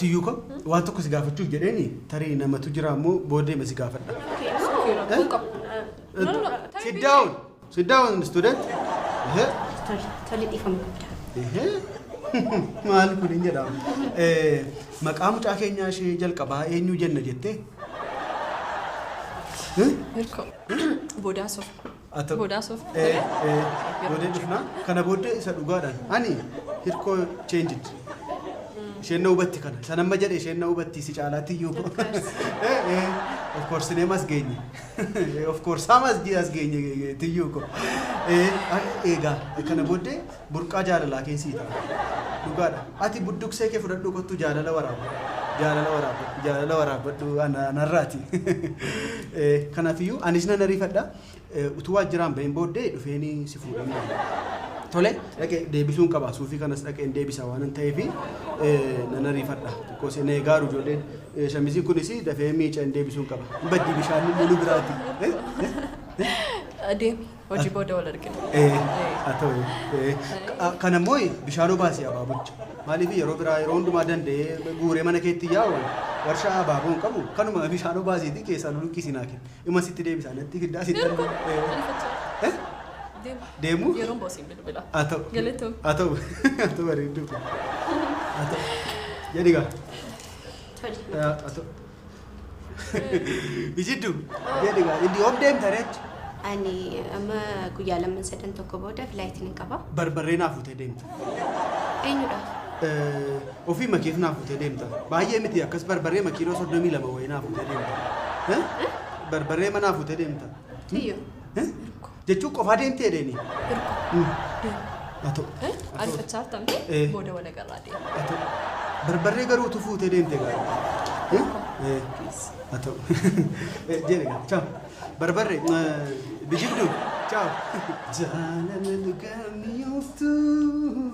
Tiyuko waan tokko si gaafachuuf jedheeni tarii namatu jira ammoo booddee ma si gaafadha. Sit down. Sit down, student. Tali ifam. Maal kun hin jedhamu. Maqaa mucaa keenyaa ishee jalqabaa eenyu jenna jettee? Boodaasof. Boodaasof. Boodee dhufnaa kana booddee isa dhugaadhaan ani hirkoo changed. Isheen na hubatti kana. San amma jedhe isheen na hubatti si caalaatti iyyuu. Of course neemas geenye. Of course hamas as geenye tiyyuu ko. Egaa kana booddee burqaa jaalalaa keessi ta'a. Dhugaadha. Ati budduqsee kee fudhadhu kottu jaalala waraabadhu. Jaalala waraabadhu anarraati. Kanaafiyyuu anis nan ariifadha. Utuu waajjiraan bahin booddee dhufeenii si fuudhamna. Tole dhaqee deebisuun qaba suufii kanas dhaqeen deebisa waan ta'eefi nan ariifadha. Tokkos inni gaaru ijoolleen shamisiin kunis dafee miicaan deebisuun qaba. Baddi bishaan lulu biraati. Adeem hojii booda wal argina. Atoo kana immoo bishaan obaasii abaabocha. Maaliif yeroo biraa yeroo hundumaa danda'ee guuree mana keetti yaa'u warshaa abaaboon qabu kanuma bishaan obaasiiti keessaa luluqqisiinaa kenna. Ima sitti deebisaa natti giddaa sitti Demu? Yeroon boosiin bilbila. Atau. Galeto. Atau. Atau bareedu. Atau. Jadi gaa. Toli. Atau. Bijiddu. Jadi gaa. Indi om deemta reecha. Ani amma guyyaa lama sadan tokko booda filaayitiin hin qaba. Barbarree naaf utee deemta. Eenyudha? Ofii makiif naaf utee deemta. Baay'ee miti akkas barbarree makiinoo 32 wayii naaf utee deemta. Barbarree manaaf utee deemta. Tiyyo. Jechuun qofaa deemtee deeni. Atoo. Alfachaa tamte booda wal agarraa deema. Atoo. Barbarree garuu tu fuutee deemte gaarii. Atoo. Jedhe gaa. Ciao. Barbarree bijibdu. Ciao. Jaalala dhugaa mi'ooftuu.